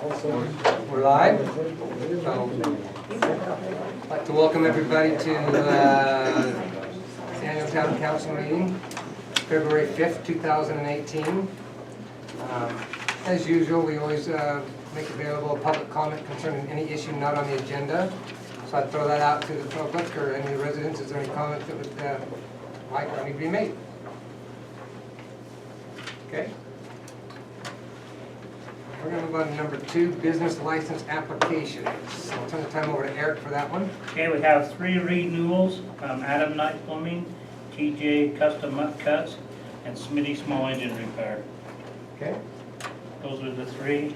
We're live. So, I'd like to welcome everybody to the annual town council meeting, February 5th, 2018. As usual, we always make available public comment concerning any issue not on the agenda. So I'd throw that out to the public or any residents. Is there any comments that would like or need to be made? Okay. We're going to move on to number 2, business license applications. I'll turn the time over to Eric for that one. Okay, we have 3 renewals, Adam Knight Plumbing, TJ Custom Muck Cuts, and Smitty Small Engine Repair. Okay. Those are the 3.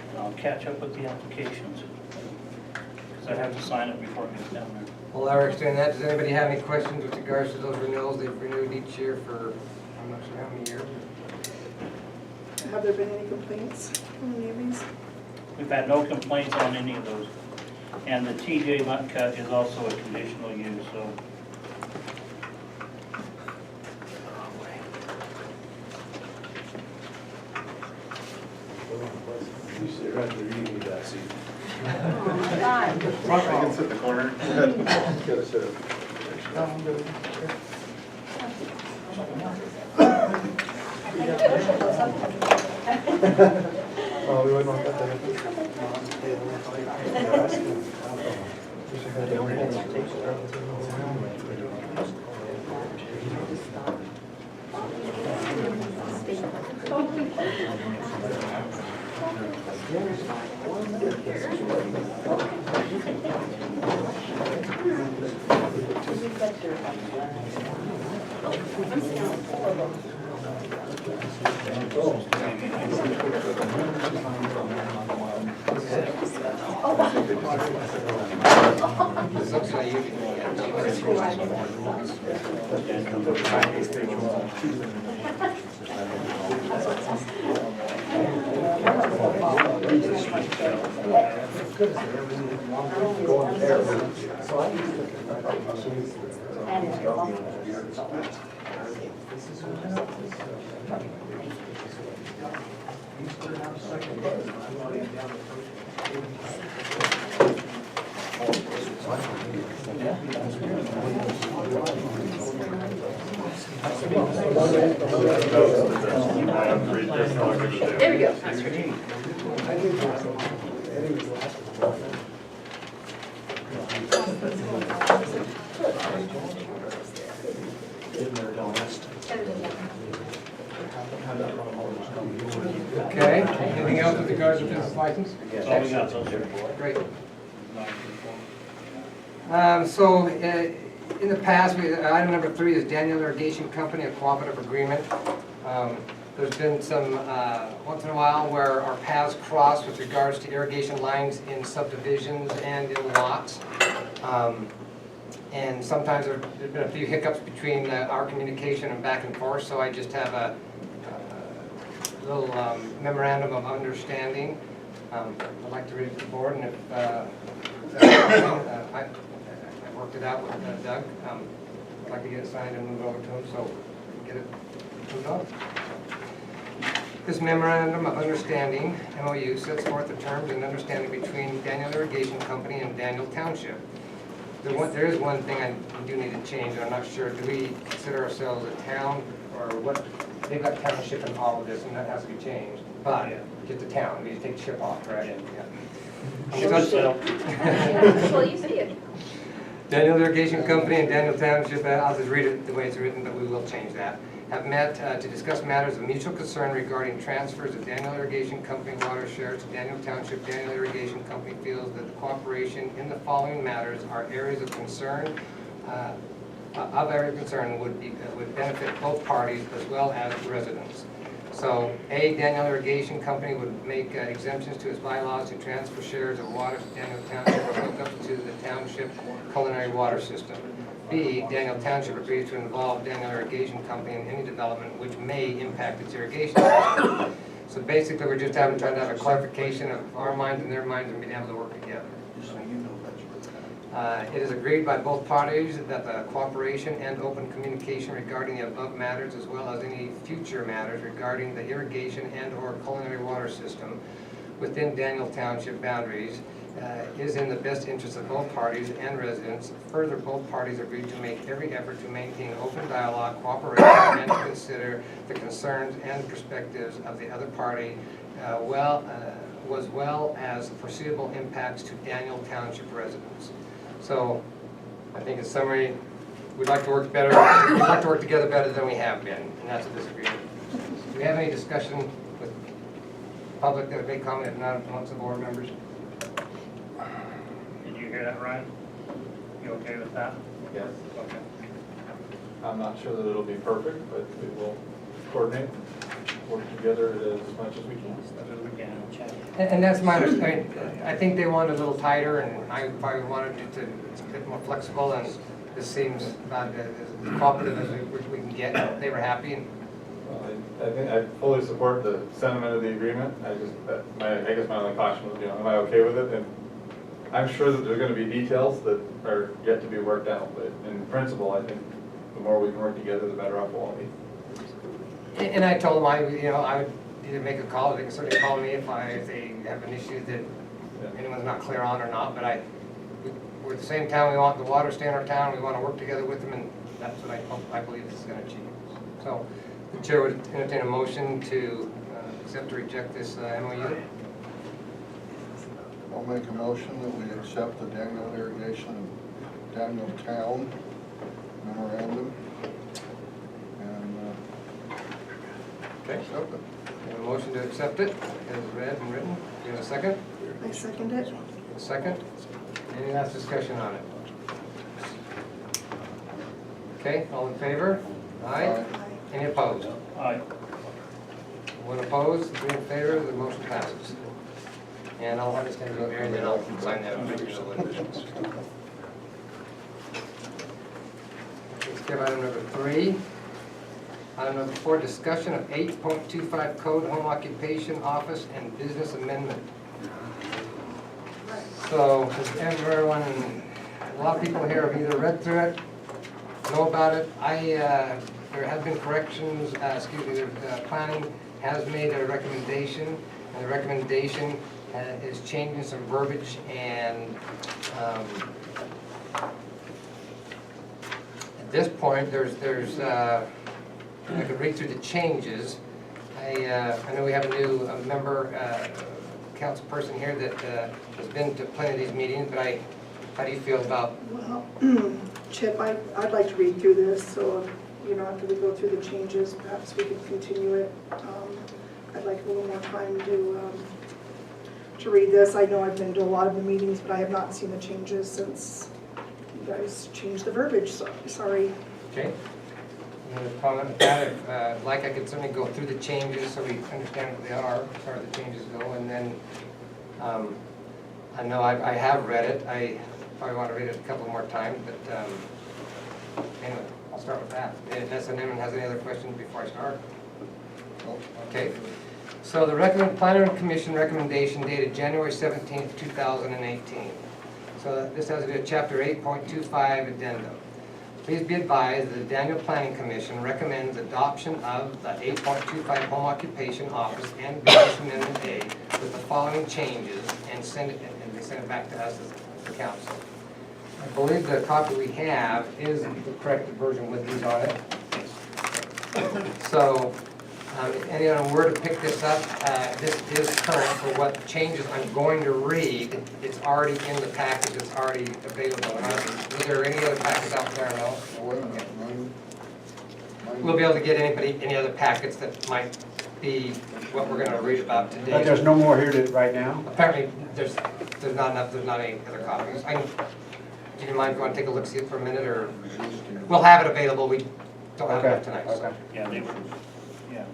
And I'll catch up with the applications, because I have to sign it before it gets down there. While Eric's doing that, does anybody have any questions with regards to those renewals? They've renewed each year for, I'm not sure how many years. Have there been any complaints from the neighbors? We've had no complaints on any of those. And the TJ Muck Cut is also a conditional use, so. You sit right there, you need that seat. I can sit in the corner. Gotta sit up. Oh, we wouldn't want that There we go. Okay, anything else with regards to business license? That's all we got, those are. Great. In the past, item number 3 is Daniel Irrigation Company, a cooperative agreement. There's been some, once in a while, where our paths cross with regards to irrigation lines in subdivisions and in lots. And sometimes there's been a few hiccups between our communication and back and forth, so I just have a little memorandum of understanding. I'd like to read it to the board, and if I worked it out with Doug. I'd like to get it signed and move over to him, so we can get it moved on. This memorandum of understanding, MOU, sets forth the terms and understanding between Daniel Irrigation Company and Daniel Township. There is one thing I do need to change, and I'm not sure. Do we consider ourselves a town, or what? They've got township in all of this, and that has to be changed. But get the town, we just take the ship off, right? Yeah. Well, you see it. Daniel Irrigation Company and Daniel Township, I'll just read it the way it's written, but we will change that, have met to discuss matters of mutual concern regarding transfers of Daniel Irrigation Company water shares to Daniel Township. Daniel Irrigation Company feels that the cooperation in the following matters are areas of concern, would benefit both parties as well as residents. So, A, Daniel Irrigation Company would make exemptions to its bylaws to transfer shares of water to Daniel Township or hook up to the township culinary water system. B, Daniel Township agrees to involve Daniel Irrigation Company in any development which may impact its irrigation system. So basically, we're just trying to have a clarification of our minds and their minds and being able to work together. It is agreed by both parties that the cooperation and open communication regarding the above matters, as well as any future matters regarding the irrigation and/or culinary water system, within Daniel Township boundaries is in the best interest of both parties and residents. Further, both parties agreed to make every effort to maintain open dialogue, cooperation, and to consider the concerns and perspectives of the other party, as well as foreseeable impacts to Daniel Township residents. So, I think in summary, we'd like to work better. We'd like to work together better than we have been, and that's a disagreement. Do we have any discussion with public that may comment, if not amongst the board members? Did you hear that, Ryan? You okay with that? Yes. Okay. I'm not sure that it'll be perfect, but we will coordinate, work together as much as we can. We can chat. And that's my understanding. I think they want it a little tighter, and I probably wanted it to, it's a bit more flexible, and this seems about as cooperative as we can get. They were happy, and Well, I think I fully support the sentiment of the agreement. I guess my only caution was, am I okay with it? And I'm sure that there are going to be details that are yet to be worked out, but in principle, I think the more we can work together, the better off we'll all be. and I told them I would either make a call, or they can certainly call me if they have an issue that anyone's not clear on or not, but we're the same town, we want the water to stay in our town, we want to work together with them, and that's what I believe this is going to achieve. So the chair would entertain a motion to accept or reject this MOU. I'll make a motion that we accept the Daniel Irrigation and Daniel Town memorandum and Okay. accept it. We have a motion to accept it as read and written. Do you have a second? I second it. A second? Any last discussion on it? Okay, all in favor? Aye. Aye. Any opposed? Aye. One opposed, three in favor, the motion passes. And I'll have this thing go here and then I'll sign that. Let's give item number 3. Item number 4, discussion of 8.25 Code Home Occupation Office and Business Amendment. So, as everyone, a lot of people here have either read through it, know about it. There have been corrections, the planning has made a recommendation, and the recommendation is changing some verbiage, and at this point, I could read through the changes. I know we have a new member, council person here that has been to plenty of these meetings, but how do you feel about? Well, Chip, I'd like to read through this, so, after we go through the changes, perhaps we could continue it. I'd like a little more time to read this. I know I've been to a lot of the meetings, but I have not seen the changes since you guys changed the verbiage, so sorry. Okay. Any comment on that? If, like, I could certainly go through the changes so we understand what they are, as far as the changes go, and then I know I have read it. I probably want to read it a couple more times, but anyway, I'll start with that. Unless anyone has any other questions before I start. Okay. So the Planning Commission recommendation dated January 17th, 2018. So this has to do with Chapter 8.25 addendum. Please be advised that the Daniel Planning Commission recommends adoption of the 8.25 Home Occupation Office and Business Amendment A with the following changes, and they send it back to us as the council. I believe the copy we have is the corrected version with these on it. So if anyone were to pick this up, this is current for what changes I'm going to read. It's already in the package, it's already available. Was there any other packets out there? No? Wait a minute, mine- We'll be able to get any other packets that might be what we're going to read about But there's today. no more here right now? Apparently, there's not enough, there's not any other copies. Do you mind if you want to take a look, see it for a minute, or we'll have it available, we don't have enough tonight. so. Okay. Yeah,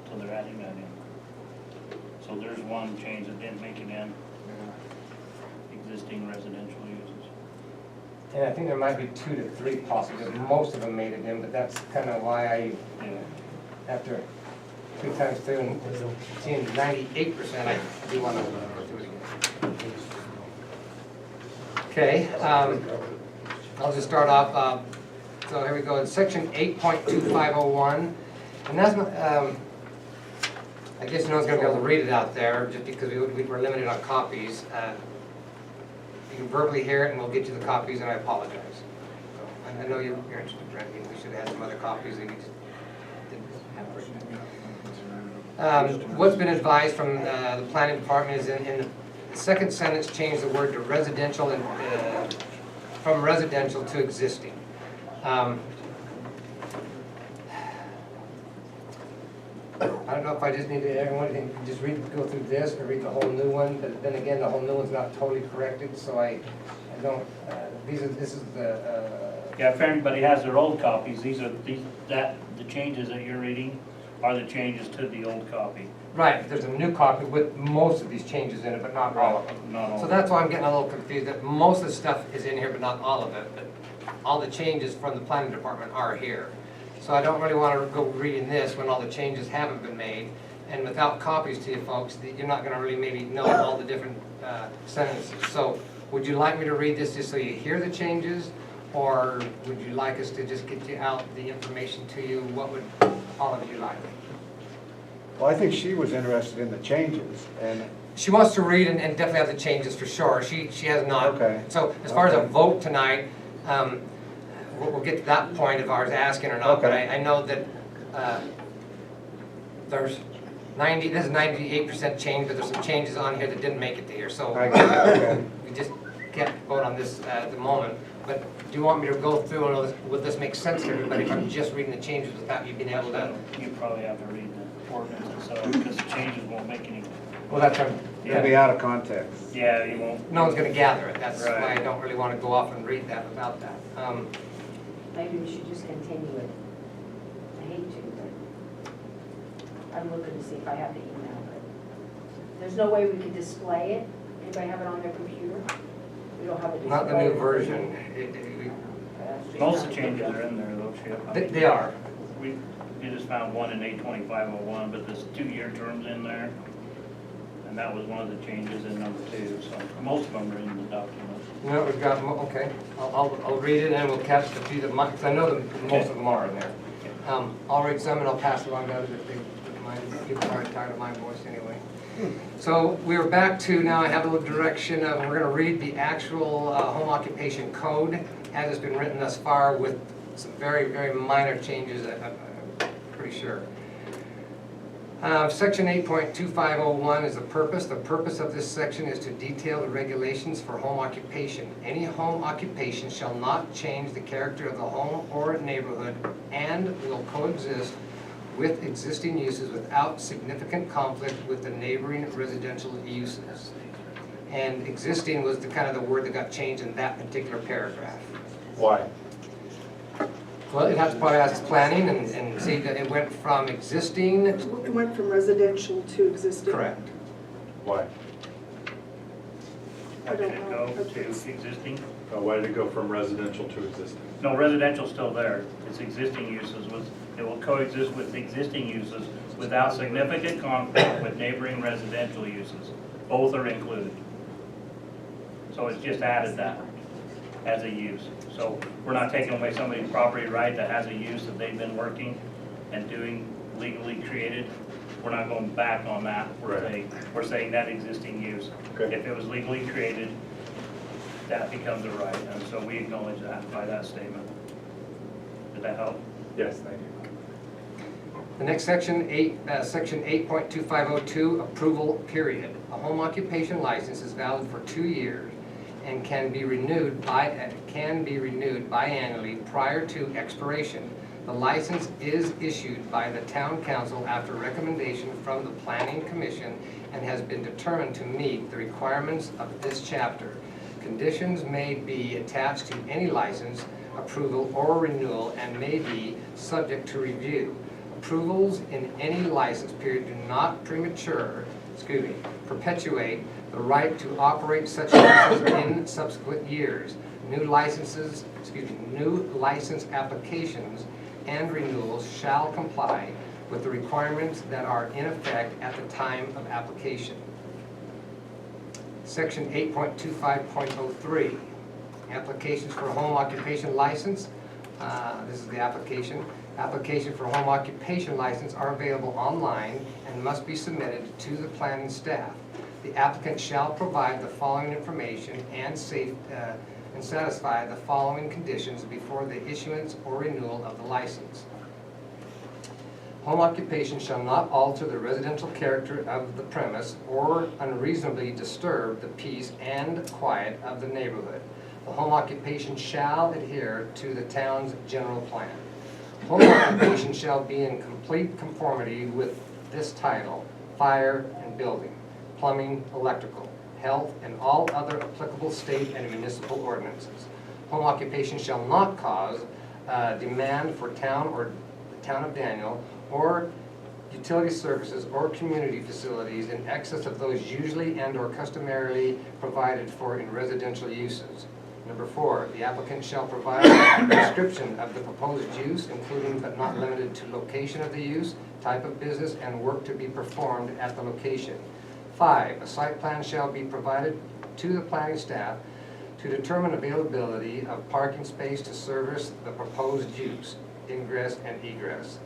so they're adding that in. So there's one change that didn't make it in, existing residential uses. And I think there might be 2 to 3 possibly, most of them made it in, but that's kind of why I, after 2 times through and seeing 98%, I do want to do it again. Okay, I'll just start off. So here we go, in section 8.2501, and that's I guess no one's gonna be able to read it out there, just because we were limited on copies. You can verbally hear it, and we'll get you the copies, and I apologize. So, I know you're interested, Brent, we should have had some other copies that you just didn't have written. What's been advised from the planning department is in the second sentence, change the word to residential and from residential to existing. I don't know if I just need to, everyone can just go through this or read the whole new one, but then again, the whole new one's not totally corrected, so I don't, this is the, Yeah, if everybody has their old copies, the changes that you're reading are the changes to the old copy. right, there's a new copy with most of these changes in it, but not all of them. Not all. So that's why I'm getting a little confused, that most of the stuff is in here, but not all of it, but all the changes from the planning department are here. So I don't really want to go reading this when all the changes haven't been made, and without copies to you folks, you're not going to really maybe know all the different sentences. So would you like me to read this just so you hear the changes, or would you like us to just get you out the information to you? What would all of you like? Well, I think she was interested in the changes, and She wants to read and definitely have the changes for sure. She has not. Okay. So as far as a Okay. vote tonight, we'll get to that point if I was asking or not. But Okay. I know that there's 90, this is 98% change, but there's some changes on here that didn't make it to here. So I get it, okay. we just can't vote on this at the moment. But do you want me to go through and would this make sense to everybody if I'm just reading the changes without you being able to? You probably have to read the ordinance itself, because the changes won't make any, Well, that's It'll be out of context. yeah, you won't. no one's going to gather it. That's why I Right. don't really want to go off and read that without that. Maybe we should just continue it. I hate to, but I'm looking to see if I have the email, but there's no way we could display it. Anybody have it on their computer? We don't have a display. Not the new version. Most of the changes are in there though, Chip. They are. We just found one in 82501, but there's 2-year terms in there. And that was one of the changes in number 2, so most of them are in the document. No, we've got, okay. I'll read it and we'll catch the few that might, because I know that most of them are in there. I'll read some and I'll pass along to others if they wouldn't mind. People are tired of my voice anyway. So we're back to, now I have a little direction of, we're gonna read the actual home occupation code as it's been written thus far with some very, very minor changes, I'm pretty sure. Section 8.2501 is the purpose. The purpose of this section is to detail the regulations for home occupation. Any home occupation shall not change the character of the home or neighborhood and will coexist with existing uses without significant conflict with the neighboring residential uses. And existing was the kind of the word that got changed in that particular paragraph. Why? Well, it has to probably ask planning and see that it went from existing. It went from residential to existing. Correct. Why? I Did don't it know. go to existing? Why did it go from residential to existing? No, residential's still there. It's existing uses, it will coexist with existing uses without significant conflict with neighboring residential uses. Both are included. So it's just added that as a use. So we're not taking away somebody's property right that has a use that they've been working and doing legally created. We're not going back on that. Right. We're saying that existing use. Okay. If it was legally created, that becomes a right, and so we acknowledge that by that statement. Did that help? Yes, thank you. The next section, section 8.2502, approval period. A home occupation license is valid for 2 years and can be renewed biannually prior to expiration. The license is issued by the town council after recommendation from the planning commission and has been determined to meet the requirements of this chapter. Conditions may be attached to any license, approval, or renewal and may be subject to review. Approvals in any license period do not perpetuate the right to operate such licenses in subsequent years. New license applications and renewals shall comply with the requirements that are in effect at the time of application. Section 8.25.03, applications for a home occupation license. This is the application. Application for home occupation license are available online and must be submitted to the planning staff. The applicant shall provide the following information and satisfy the following conditions before the issuance or renewal of the license. Home occupation shall not alter the residential character of the premise or unreasonably disturb the peace and quiet of the neighborhood. The home occupation shall adhere to the town's general plan. Home occupation shall be in complete conformity with this title, fire and building, plumbing, electrical, health, and all other applicable state and municipal ordinances. Home occupation shall not cause demand for town or the town of Daniel or utility services or community facilities in excess of those usually and or customarily provided for in residential uses. Number 4, the applicant shall provide a description of the proposed use, including but not limited to location of the use, type of business, and work to be performed at the location. 5, a site plan shall be provided to the planning staff to determine availability of parking space to service the proposed use, ingress and egress.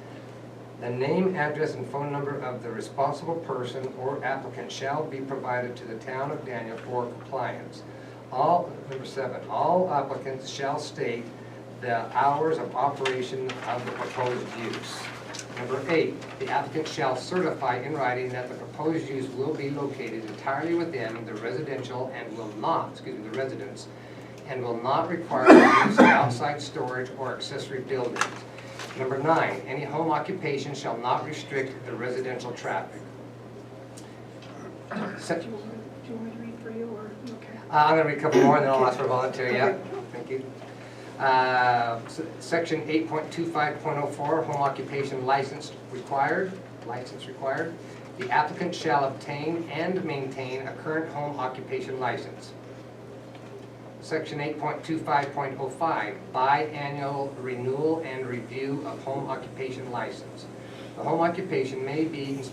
The name, address, and phone number of the responsible person or applicant shall be provided to the town of Daniel for compliance. Number 7, all applicants shall state the hours of operation of the proposed use. Number 8, the applicant shall certify in writing that the proposed use will be located entirely within the residential and will not, the residence, and will not require the use of outside storage or accessory buildings. Number 9, any home occupation shall not restrict the residential traffic. Do you want me to read for you, or, okay? I'm going to read a couple more and then I'll ask for a volunteer, yeah? Okay. Thank you. Section 8.25.04, home occupation license required. The applicant shall obtain and maintain a current home occupation license. Section 8.25.05, biannual renewal and review of home occupation license. The home occupation may be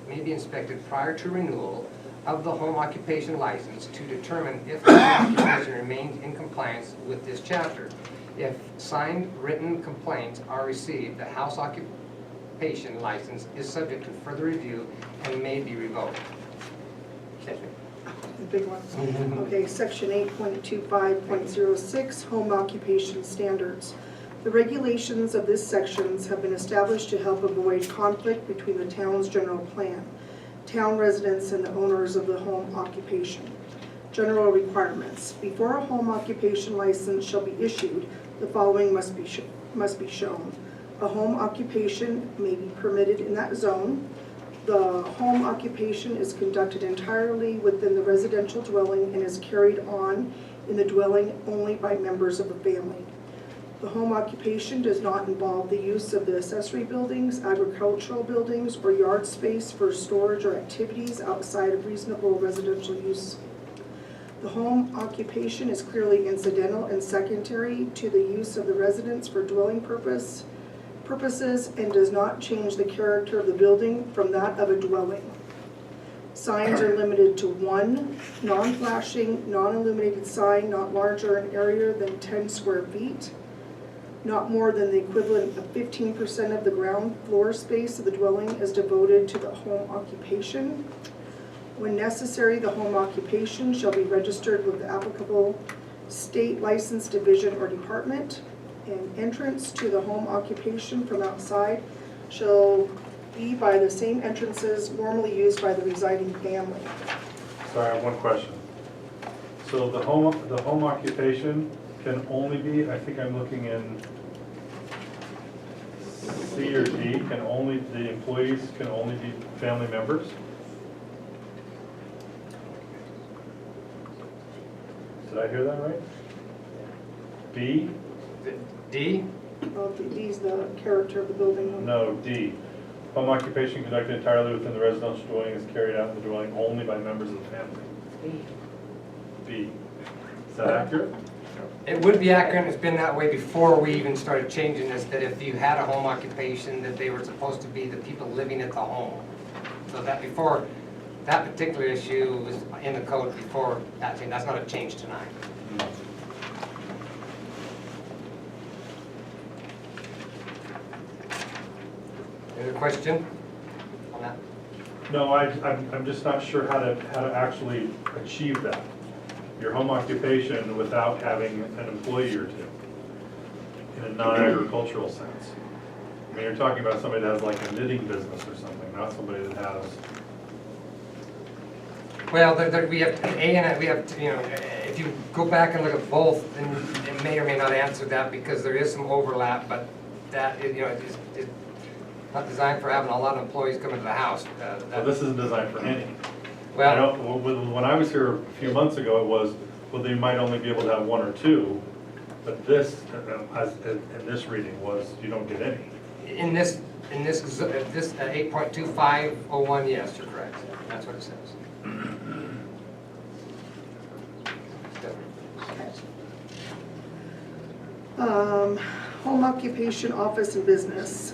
inspected prior to renewal of the home occupation license to determine if the home occupation remains in compliance with this chapter. If signed written complaints are received, the house occupation license is subject to further review and may be revoked. The big ones. Okay, section 8.25.06, home occupation standards. The regulations of this sections have been established to help avoid conflict between the town's general plan, town residents, and the owners of the home occupation. General requirements. Before a home occupation license shall be issued, the following must be shown. A home occupation may be permitted in that zone. The home occupation is conducted entirely within the residential dwelling and is carried on in the dwelling only by members of the family. The home occupation does not involve the use of the accessory buildings, agricultural buildings, or yard space for storage or activities outside of reasonable residential use. The home occupation is clearly incidental and secondary to the use of the residence for dwelling purposes and does not change the character of the building from that of a dwelling. Signs are limited to 1 non-flashing, non-illuminated sign not larger in area than 10 square feet, not more than the equivalent of 15% of the ground floor space of the dwelling is devoted to the home occupation. When necessary, the home occupation shall be registered with the applicable state license division or department. And entrance to the home occupation from outside shall be by the same entrances normally used by the residing family. Sorry, I have one question. So the home occupation can only be, I think I'm looking in C or D, the employees can only be family members? Did I hear that right? B? D? Well, D's the character of the building. No, D. Home occupation conducted entirely within the residential dwelling is carried out in the dwelling only by members of the family. B. Is that accurate? It would be accurate, it's been that way before we even started changing this, that if you had a home occupation, that they were supposed to be the people living at the home. So that before, that particular issue was in the code before that thing, that's not a change tonight. Any question on that? No, I'm just not sure how to actually achieve that. Your home occupation without having an employee or two, in a non-agricultural sense. I mean, you're talking about somebody that has like a knitting business or something, not somebody that has, Well, we have, we have, if you go back and look at both, then it may or may not answer that because there is some overlap, but that, is not designed for having a lot of employees come into the house. well, this isn't designed for any. I Well, don't, when I was here a few months ago, it was, well, they might only be able to have one or two, but this, in this reading was, you don't get any. in this 8.2501, yes, you're correct. That's what it says. Home occupation, office, and business.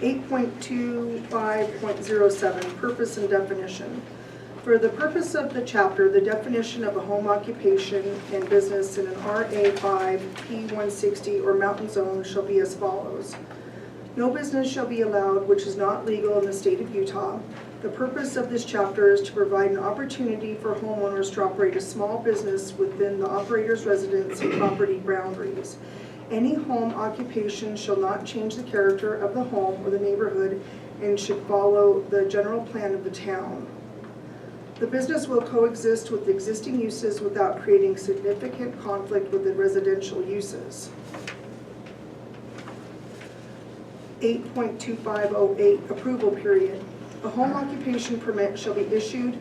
8.25.07, purpose and definition. For the purpose of the chapter, the definition of a home occupation and business in an RA5, P160, or mountain zone shall be as follows. No business shall be allowed which is not legal in the state of Utah. The purpose of this chapter is to provide an opportunity for homeowners to operate a small business within the operator's residence and property boundaries. Any home occupation shall not change the character of the home or the neighborhood and should follow the general plan of the town. The business will coexist with existing uses without creating significant conflict with the residential uses. 8.2508, approval period. A home occupation permit shall be issued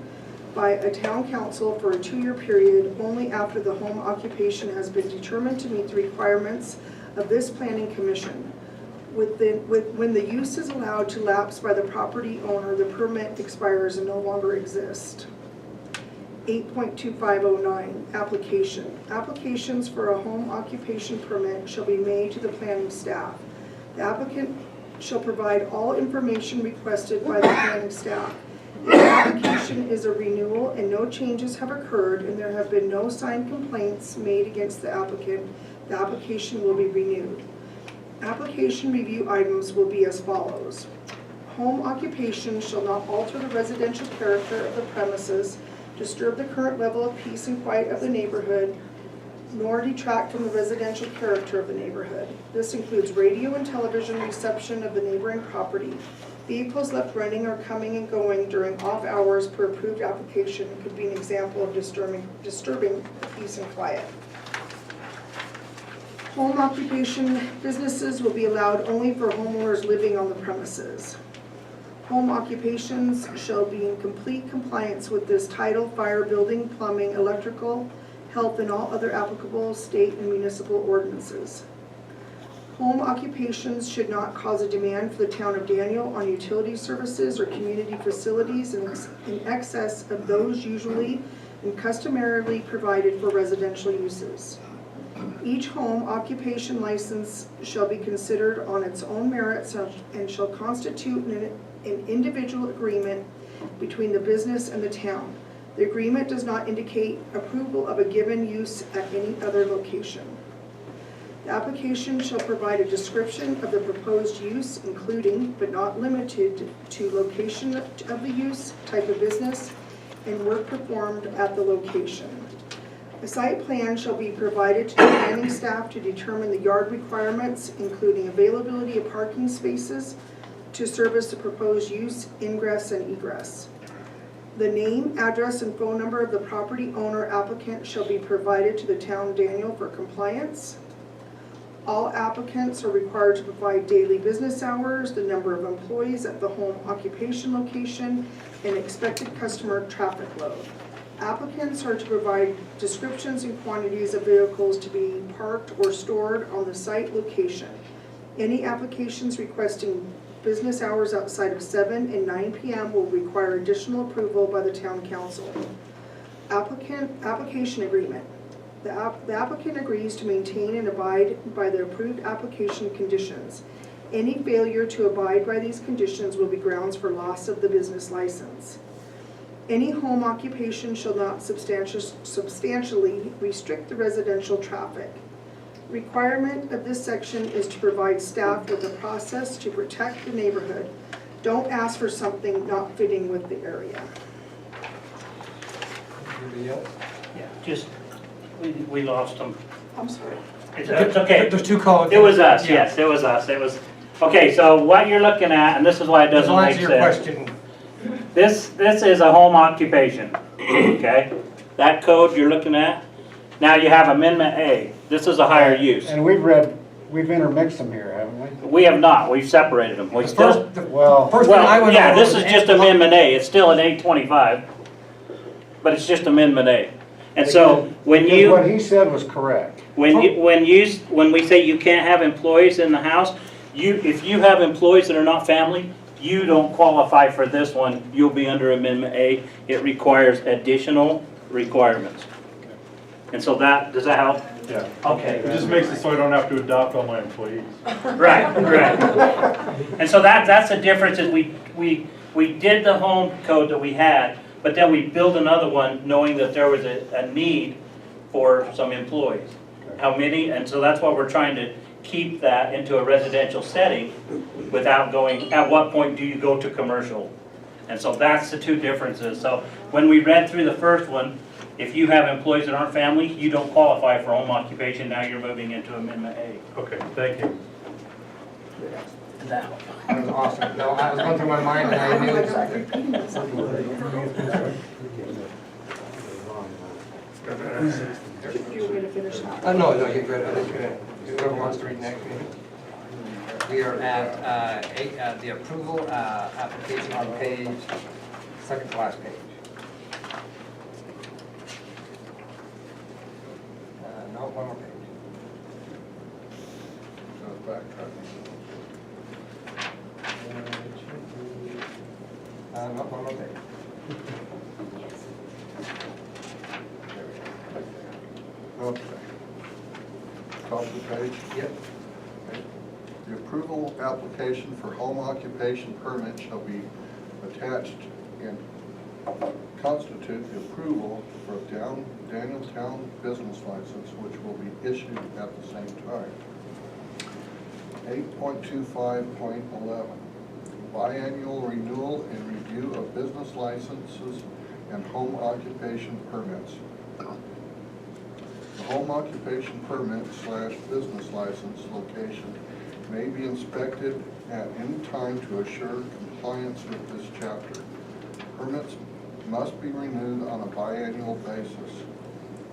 by a town council for a 2-year period only after the home occupation has been determined to meet the requirements of this planning commission. When the use is allowed to lapse by the property owner, the permit expires and no longer exists. 8.2509, application. Applications for a home occupation permit shall be made to the planning staff. The applicant shall provide all information requested by the planning staff. If the application is a renewal and no changes have occurred and there have been no signed complaints made against the application will be renewed. Application review items will be as follows. Home occupation shall not alter the residential character of the premises, disturb the current level of peace and quiet of the neighborhood, nor detract from the residential character of the neighborhood. This includes radio and television reception of the neighboring property. Vehicles left running or coming and going during off hours per approved application could be an example of disturbing peace and quiet. Home occupation businesses will be allowed only for homeowners living on the premises. Home occupations shall be in complete compliance with this title, fire, building, plumbing, electrical, health, and all other applicable state and municipal ordinances. Home occupations should not cause a demand for the town of Daniel on utility services or community facilities in excess of those usually and customarily provided for residential uses. Each home occupation license shall be considered on its own merits and shall constitute an individual agreement between the business and the town. The agreement does not indicate approval of a given use at any other location. The application shall provide a description of the proposed use, including but not limited to location of the use, type of business, and work performed at the location. A site plan shall be provided to the planning staff to determine the yard requirements, including availability of parking spaces to service the proposed use, ingress, and egress. The name, address, and phone number of the property owner applicant shall be provided to the town of Daniel for compliance. All applicants are required to provide daily business hours, the number of employees at the home occupation location, and expected customer traffic load. Applicants are to provide descriptions and quantities of vehicles to be parked or stored on the site location. Any applications requesting business hours outside of 7 and 9 p.m. will require additional approval by the town council. Application agreement. The applicant agrees to maintain and abide by the approved application conditions. Any failure to abide by these conditions will be grounds for loss of the business license. Any home occupation shall not substantially restrict the residential traffic. requirement of this section is to provide staff with a process to protect the neighborhood. Don't ask for something not fitting with the area. Anybody else? Yeah, just, we lost them. I'm sorry. It's okay. There's two codes. It was us, Yeah. yes, it was us. It was, okay, so what you're looking at, and this is why it doesn't I'll make answer your sense. question. This is a home occupation, okay? That code you're looking at, now you have Amendment A. This is a higher use. And we've intermixed them here, haven't we? We have not, we've separated them. We The still, first, the Well- first thing I well, went yeah, over this was is just Amendment A. It's still an 825, but it's just Amendment A. And so, when Because you... what he said was correct. When we say you can't have employees in the house, if you have employees that are not family, you don't qualify for this one, you'll be under Amendment A. It requires additional requirements. And so does that help? Yeah. Okay. It just makes it so I don't have to adopt all my employees. Right. And so that's the difference, is we did the home code that we had, but then we built another one knowing that there was a need for some employees. How many? And so that's why we're trying to keep that into a residential setting without going, at what point do you go to commercial? And so that's the two differences. So when we read through the first one, if you have employees that aren't family, you don't qualify for home occupation. Now you're moving into Amendment A. Okay, thank you. That That was awesome. No, I was going through my mind and I knew exactly. Do you want me to finish that? No, you're good. I'm just gonna, whoever wants to read next. We are at the approval application on page, second to last page. No, one more page. No, one more page. Okay. Top of the page. Yep. The approval application for home occupation permit shall be attached and constitute the approval for Danieltown business license, which will be issued at the same time. 8.25.11, biannual renewal and review of business licenses and home occupation permits. The home occupation permit / business license location may be inspected at any time to assure compliance with this chapter. Permits must be renewed on a biannual basis.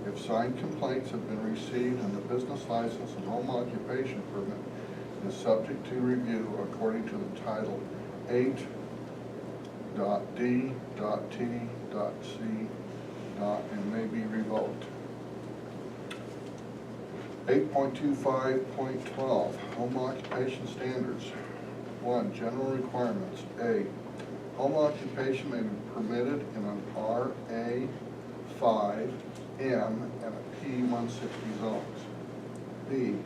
If signed complaints have been received and the business license and home occupation permit is subject to review according to the title 8.D.T.C. and may be revoked. 8.25.12, home occupation standards. 1, general requirements. A, home occupation may be permitted in an RA 5, M, and a P160 zones. B,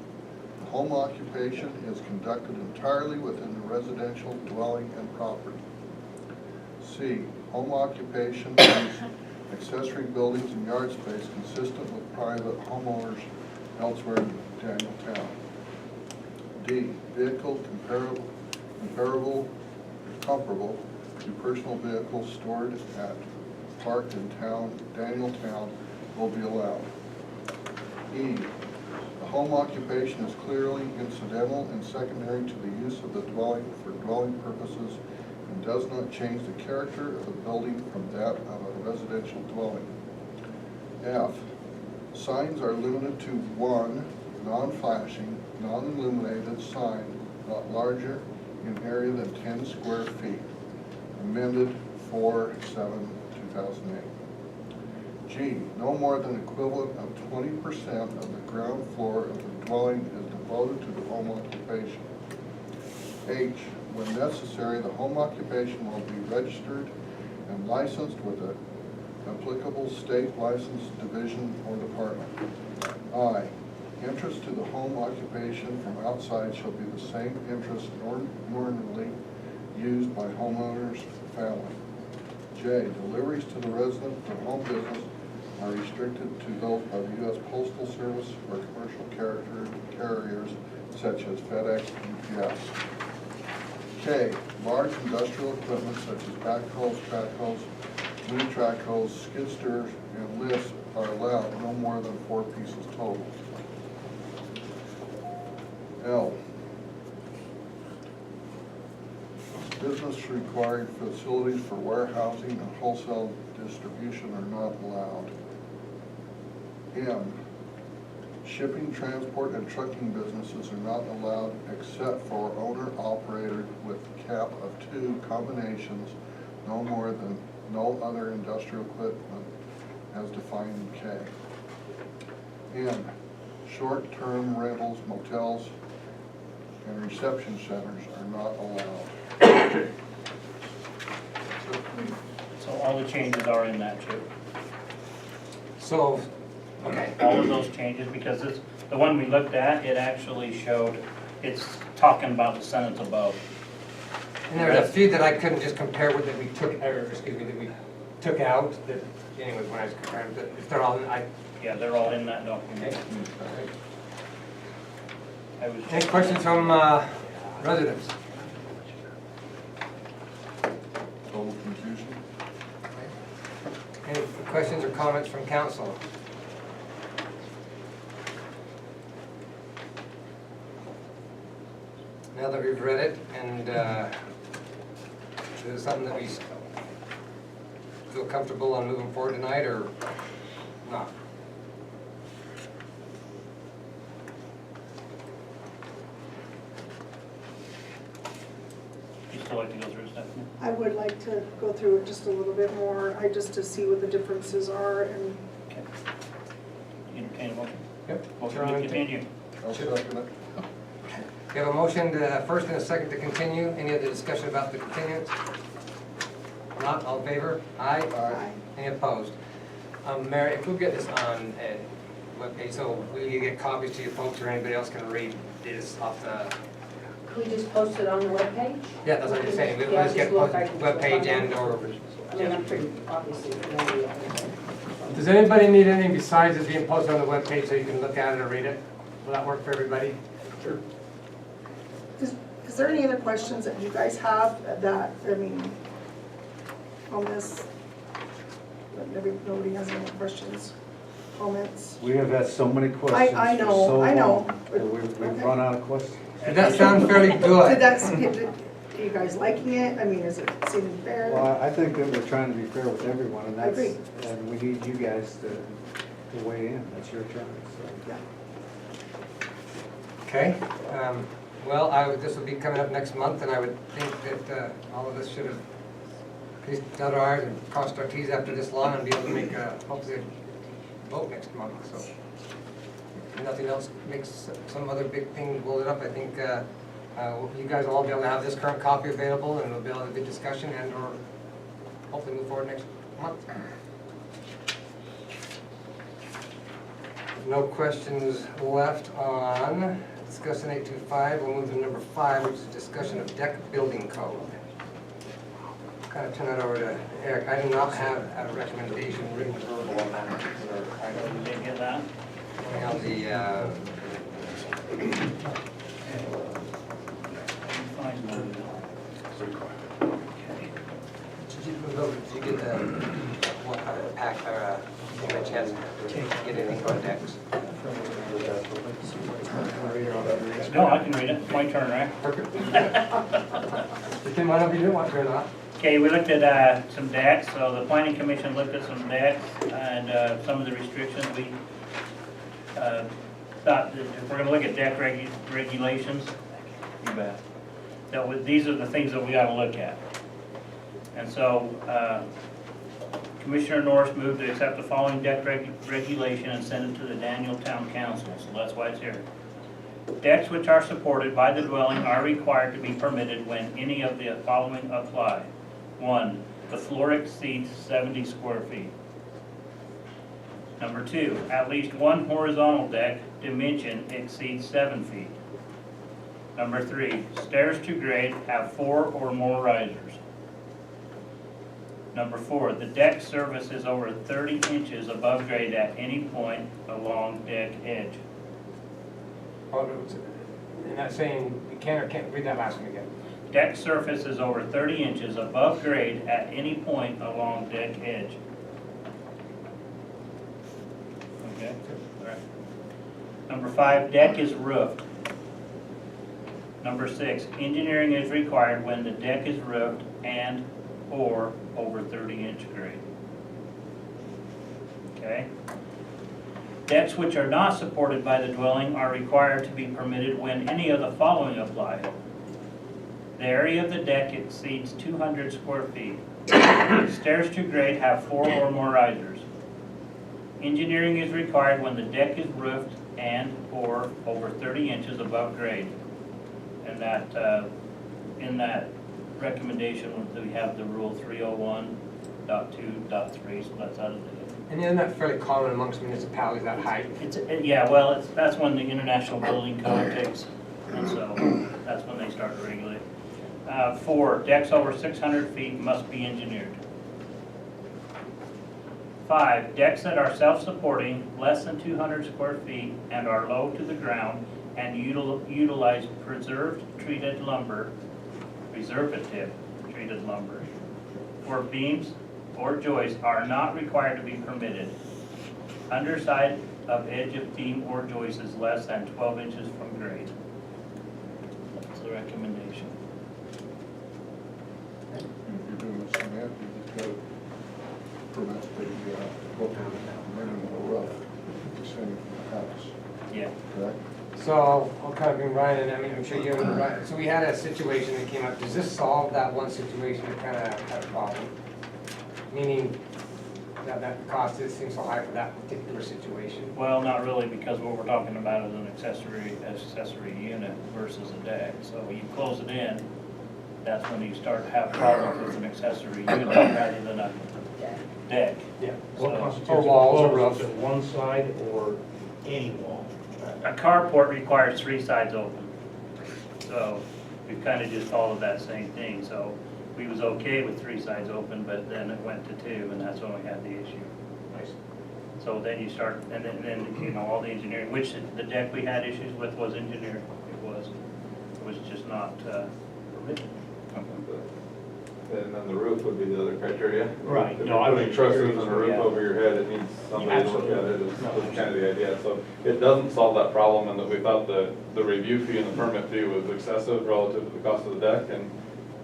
the home occupation is conducted entirely within the residential dwelling and property. C, home occupation is accessory buildings and yard space consistent with private homeowners elsewhere in Danieltown. D, vehicle comparable to personal vehicles stored at parked in Danieltown will be allowed. E, the home occupation is clearly incidental and secondary to the use of the dwelling for dwelling purposes and does not change the character of the building from that of a residential dwelling. F, signs are limited to 1 non-flashing, non-illuminated sign not larger in area than 10 square feet, amended 4/7/2008. G, no more than equivalent of 20% of the ground floor of the dwelling is devoted to the home occupation. H, when necessary, the home occupation will be registered and licensed with an applicable state license division or department. I, interest to the home occupation from outside shall be the same interest normally used by homeowners' family. J, deliveries to the resident for home business are restricted to those by the U.S. Postal Service or commercial carriers such as FedEx and UPS. K, large industrial equipment such as backhoes, track hoes, mini track hoes, skid steers, and lifts are allowed no more than 4 pieces total. L, business required facilities for warehousing and wholesale distribution are not allowed. M, shipping, transport, and trucking businesses are not allowed except for owner-operated with cap of 2 combinations, no more than no other industrial equipment as defined in K. N, short-term rentals, motels, and reception centers are not allowed. So all the changes are in that, Chip. So, okay. All of those changes, because this, the one we looked at, it actually showed, it's talking about the sentence above. And there's a few that I couldn't just compare with that we took, or excuse me, that we took out, that, anyway, when I was comparing, but if they're all, Yeah, they're all in that document. okay. I was Any questions from residents? Total confusion? Any questions or comments from council? Now that we've read it, and is it something that we feel comfortable on moving forward tonight, or not? You still like to go through stuff? I would like to go through it just a little bit more, just to see what the differences are, and Okay. You entertain a motion? Yep. Motion to continue. I'll second it. We have a motion, first and a second to continue. Any other discussion about the continuance? Not, all in favor? Aye? Aye. Any opposed? Mary, if we'll get this on a webpage, so we get copies to you folks, or anybody else can read this off the, Can we just post it on the webpage? yeah, that's what I'm saying. We'll Yeah, just get look, I can just webpage look on and there. or. I mean, I'm pretty, obviously, familiar with it. Does anybody need anything besides this being posted on the webpage so you can look at it or read it? Will that work for everybody? Sure. is there any other questions that you guys have that, I mean, on this? That nobody has any questions, comments? We have had so many questions I for know, so I know. long that we've run out of questions. Did that sound fairly Did good? that, are you guys liking it? I mean, is it seeming fair? Well, I think that we're trying to be fair with everyone, and I agree. and we need you guys to weigh in. That's your turn, so. Yeah. Okay, well, this will be coming up next month, and I would think that all of us should have dotted our i's and crossed our t's after this long and be able to make hopefully a vote next month, so. If nothing else makes some other big thing blow it up, I think you guys will all be able to have this current copy available, and we'll be able to have a good discussion and or hopefully move forward next month. No questions left on discussing 825. We'll move to number 5, which is discussion of deck building code. Kind of turn that over to Eric. I do not have a recommendation written verbal on that particular item. You didn't get that? On the, Fine. did you get the pack, or did you get a chance to get anything on decks? No, I can read it. My turn, right? Perfect. Depending on if you didn't want to or not. Okay, we looked at some decks, so the planning commission looked at some decks and some of the restrictions. We thought that if we're gonna look at deck regulations, you bet, these are the things that we gotta look at. And so Commissioner Norris moved to accept the following deck regulation and send it to the Daniel Town Council, so that's why it's here. Decks which are supported by the dwelling are required to be permitted when any of the following apply. 1, the floor exceeds 70 square feet. Number 2, at least one horizontal deck dimension exceeds 7 feet. Number 3, stairs to grade have 4 or more risers. Number 4, the deck surface is over 30 inches above grade at any point along deck edge. And that's saying, you can or can't, read that last one again. Deck surface is over 30 inches above grade at any point along deck edge. Okay, all right. Number 5, deck is roofed. Number 6, engineering is required when the deck is roofed and/or over 30-inch grade. Okay? Decks which are not supported by the dwelling are required to be permitted when any of the following apply. The area of the deck exceeds 200 square feet. Stairs to grade have 4 or more risers. Engineering is required when the deck is roofed and/or over 30 inches above grade. And that, in that recommendation, we have the rule 301.2.3, so that's out of date. And isn't that fairly common amongst municipalities, that height? Yeah, well, that's when the International Building Code takes, and so that's when they start to regulate. 4, decks over 600 feet must be engineered. 5, decks that are self-supporting, less than 200 square feet, and are low to the ground, and utilize preservative treated lumber, or beams or joists are not required to be permitted. Underside of edge of beam or joist is less than 12 inches from grade. That's the recommendation. If you're doing the cement, you just gotta prevent the, minimum rough, extending from the house, Yeah. correct? So I'll kind of bring Ryan in, I mean, I'm sure you have, Ryan, so we had a situation that came up, does this solve that one situation that kind of had a problem? Meaning that cost, it seems so high for that particular situation? Well, not really, because what we're talking about is an accessory unit versus a deck. So you close it in, that's when you start to have problems with an accessory unit rather than a deck. Yeah. What So, constitutes Or a walls or closed, roof. is it one side or any wall? a carport requires 3 sides open. So we've kind of just followed that same thing. So we was okay with 3 sides open, but then it went to 2, and that's when we had the issue. Nice. So then you start, and then you know, all the engineering, which the deck we had issues with was engineered. It was just not permitted. And then the roof would be the other criteria. Right. If No, I you're was putting trusses curious. and a roof Yeah. over your head, it needs somebody to look at it, is No, kind of the idea. So it doesn't solve that problem, and that we thought the review fee and the permit fee was excessive relative to the cost of the deck, and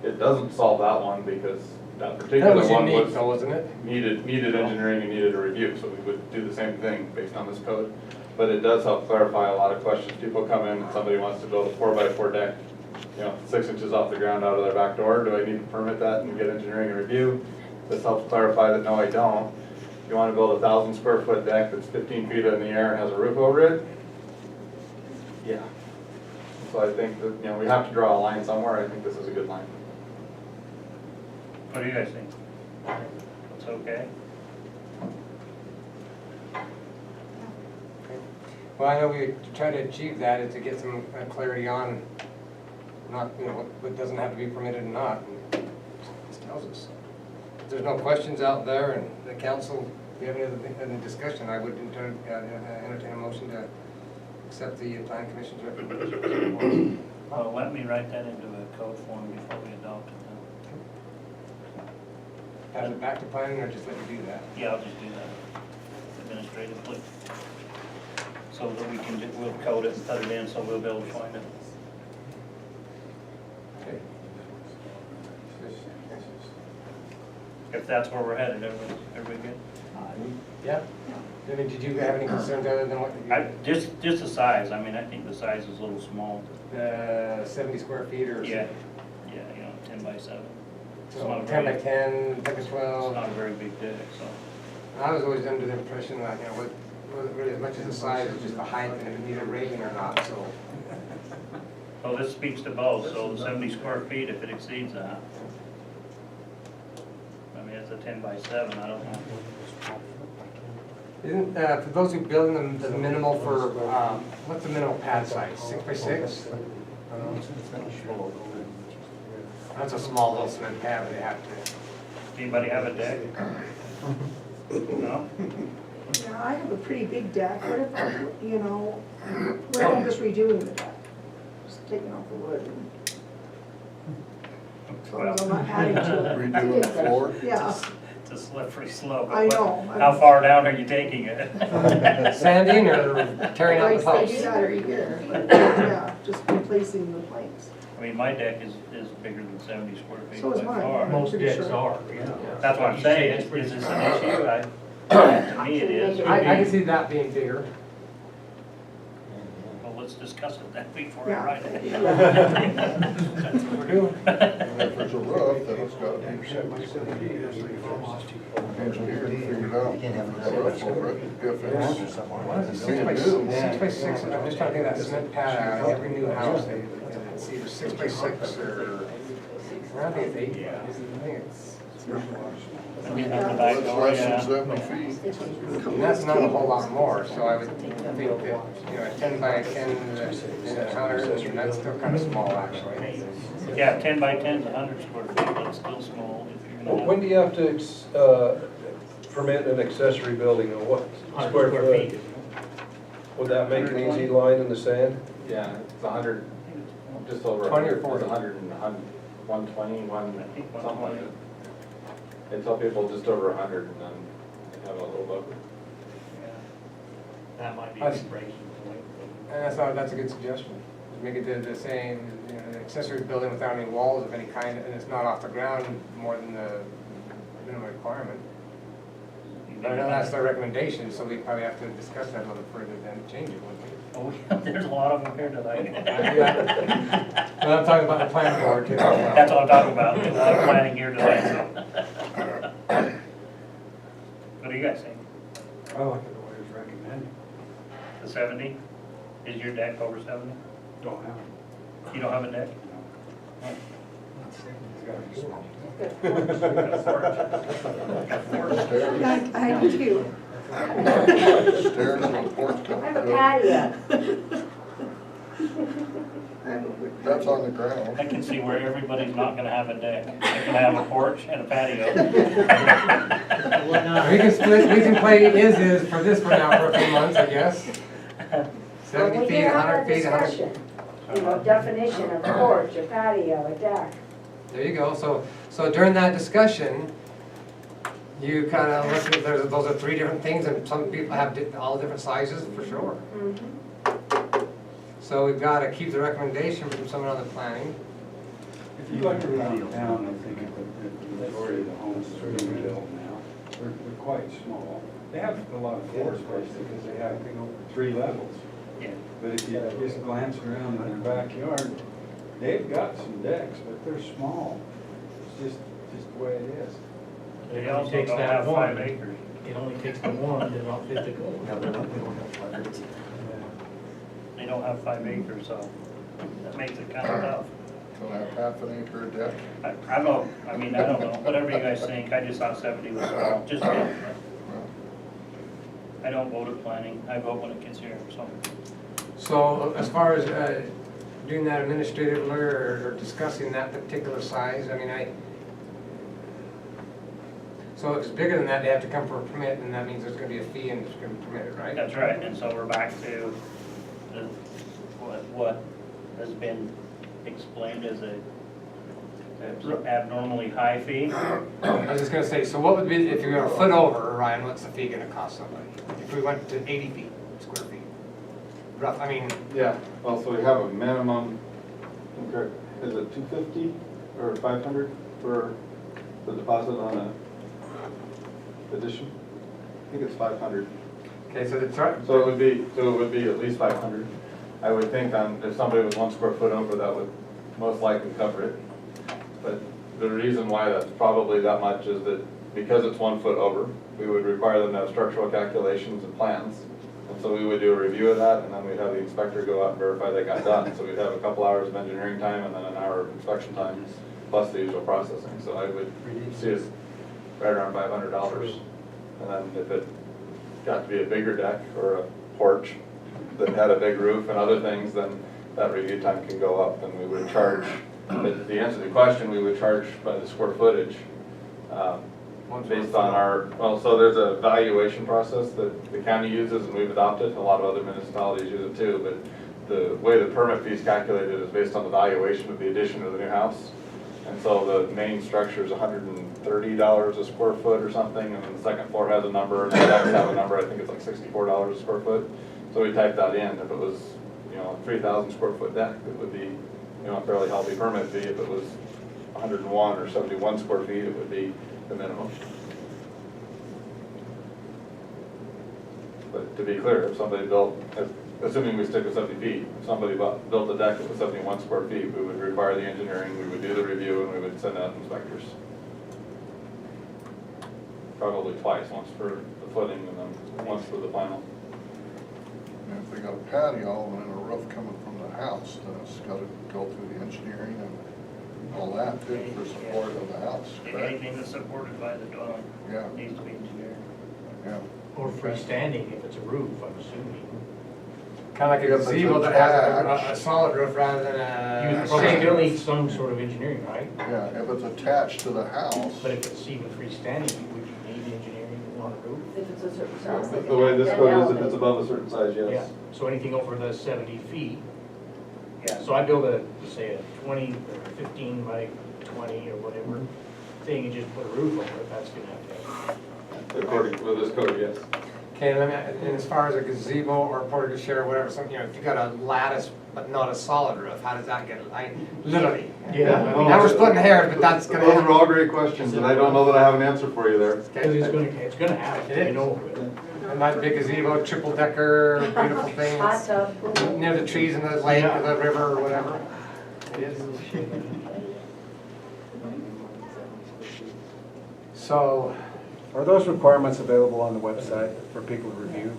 it doesn't solve that one because that That particular was one unique was though, wasn't it? needed engineering and needed a review, so we would do the same thing based on this code. But it does help clarify a lot of questions. People come in and somebody wants to build a 4x4 deck, 6 inches off the ground out of their back door. Do I need to permit that and get engineering and review? This helps clarify that no, I don't. You want to build a 1,000 square foot deck that's 15 feet in the air and has a roof over it? Yeah. So I think that, we have to draw a line somewhere. I think this is a good line. What do you guys think? It's okay? Well, I know we try to achieve that is to get some clarity on not, what doesn't have to be permitted and not. And this tells us. If there's no questions out there and the council, if you have any discussion, I would entertain a motion to accept the plan commission's recommendation. Well, let me write that into a code form before we adopt it then. Pass it back to planning or just let you do that? Yeah, I'll just do that administratively. So that we'll code it and put it in so we'll be able to find it. Okay. If that's where we're headed, everybody good? Yeah? I mean, did you have any concerns other than what Just the size, I mean, I think the size is a little small. 70 square feet or? Yeah, 10 by 7. So 10 by 10, 10 by It's 12. not a very big deck, so. I was always under the impression that, wasn't really as much as the size, it's just the height and if it needed rating or not, so. Well, this speaks to both, so 70 square feet if it exceeds that. I mean, it's a 10 by 7, I don't know. Isn't, for those who build them, the minimal for, what's the minimal pad size, 6 by 6? That's a small little cement pad, but they have to. Anybody have a deck? No? Yeah, I have a pretty big deck, what if, you know, what if I'm just redoing the deck? Just taking off the wood and, as long as I'm not adding to it. Redoing the floor? Yeah, It's a slippery slope. I know. How far down are you taking it? Sanding or tearing out the I do posts? that every year, but, yeah, just replacing the planks. I mean, my deck is bigger than 70 square feet So is by mine. far. Most Pretty decks sure. are, yeah. That's what I'm You saying, say it's pretty is this small. an issue? To me it is. I can see that being bigger. Well, let's discuss it then before I Yeah. write it. That's what we're doing. And if there's a roof, then it's gotta be engineered, figured out. The roof over it, if it's What is it, being new. 6x6, I'm just trying to think of that cement pad on every new house, it's either 6x6 or, I think it's 8. I think it's, I mean, on the Well, back it's door, less yeah. than 70 feet. and that's not a whole lot more, so I would think that, you know, a 10 by 10 in a counter, and that's still kind of small, actually. Yeah, 10 by 10 is 100 square feet, but it's still small. If you're gonna When have- do you have to permit an accessory building, or what 100 square square foot? feet. Would that make an easy line in the sand? Yeah, it's 100, just over 20 or 100, 40? it's 100 and 120, I think something like that. They tell people just over 100 and then they have a little buffer. That might be I- a breaking point. And that's a good suggestion. Make it the same, you know, an accessory building without any walls of any kind, and it's not off the ground more than the minimum requirement. But I know that's their recommendation, so we probably have to discuss that a little further than change it, wouldn't we? Oh, yeah, there's a lot of them here tonight. Well, I'm talking about the plan board too. That's what I'm talking about, a lot of planning here tonight, so. What do you guys think? I like the way it's recommended. The 70? Is your deck over 70? Don't have it. You don't have a deck? It's gotta be small. Yeah, I do too. Stairs and the porch. I have a patio. That's on the ground. I can see where everybody's not gonna have a deck. They're gonna have a porch and a patio. Why not? We can split, we can play is for this for now for a few months, I guess. Well, 70 we feet, can have 100 a feet, 100. discussion. You know, definition of porch, a patio, a deck. There you go. So during that discussion, you kind of look at, those are 3 different things, and some people have all different sizes, for sure. Mhm. So we've got to keep the recommendation from someone on the planning. If you look around town, I think the majority of the homes that are being built now, they're quite small. They have a lot of floor space because they have 3 levels. Yeah. But if you just glance around in their backyard, they've got some decks, but they're small. It's just the way it is. They It only also takes don't that have 5 one. acres. It only takes the one to not fit the code. They don't have 5 acres, so that makes it kind of tough. Don't have half an acre of deck. I don't know, I mean, I don't know, whatever you guys think, I just thought 70 was small, just me. I don't vote at planning, I vote when it gets here, so. So as far as doing that administratively or discussing that particular size, I mean, so if it's bigger than that, they have to come for a permit, and that means there's going to be a fee and it's going to be permitted, right? That's right, and so we're back to the, what has been explained as a abnormally high fee. I was just gonna say, so what would be, if you were a foot over, Ryan, what's the fee gonna cost somebody? If we went to 80 feet, square feet? Rough, I mean, Yeah, well, so we have a minimum, is it 250 or 500 for the deposit on a addition? I think it's 500. okay, so the, So it would be at least 500. I would think if somebody was 1 square foot over, that would most likely cover it. But the reason why that's probably that much is that because it's 1 foot over, we would require them to have structural calculations and plans. And so we would do a review of that, and then we'd have the inspector go out and verify they got done. So we'd have a couple hours of engineering time and then an hour of inspection time, plus the usual processing. So I would see it right around $500. And then if it got to be a bigger deck or a porch that had a big roof and other things, then that review time can go up, and we would charge, but the answer to the question, we would charge by the square footage Based on so there's a valuation process that the county uses and we've adopted, a lot of other municipalities use it too, but the way the permit fee is calculated is based on the valuation of the addition to the new house. And so the main structure is $130 a square foot or something, and then the second floor has a number, and the decks have a number, I think it's like $64 a square foot. So we typed that in. If it was, a 3,000 square foot deck, it would be, a fairly healthy permit fee. If it was 101 or 71 square feet, it would be the minimum. But to be clear, if somebody built, assuming we stick with 70 feet, if somebody built a deck that was 71 square feet, we would require the engineering, we would do the review, and we would send out inspectors. Probably twice, once for the footing and then once for the final. And if they got a patio and then a roof coming from the house, then it's gotta go through the engineering and all that too for support of the house, correct? Anything that's supported by the dwelling Yeah, needs to be engineered. yeah. Or freestanding if it's a roof, I'm assuming. Kind of like a Yeah, but gazebo it's that has attached. a solid roof rather than You a probably shade still roof. need some sort of engineering, right? Yeah, if it's attached to the house, But if it's even freestanding, would you need engineering on a roof? If it's a certain size. they The can way have this that code is, if element. it's above a certain size, Yeah, yes. so anything over the 70 feet. Yeah. So I build say a 20 or 15 by 20 or whatever thing and just put a roof over it, that's gonna have to have. According to this code, yes. Okay, and as far as a gazebo or a portage share or whatever, something, if you got a lattice but not a solid roof, how does that get, literally? Yeah. Now we're splitting hairs, but that's gonna Those are happen. all great questions, and I don't know that I have an answer for you there. Because it's gonna happen, It is. it. A nice big gazebo, triple decker, beautiful thing, Hot it's tub. near the trees in the lake or the river or whatever. It is. So, Are those requirements available on the website for people to review?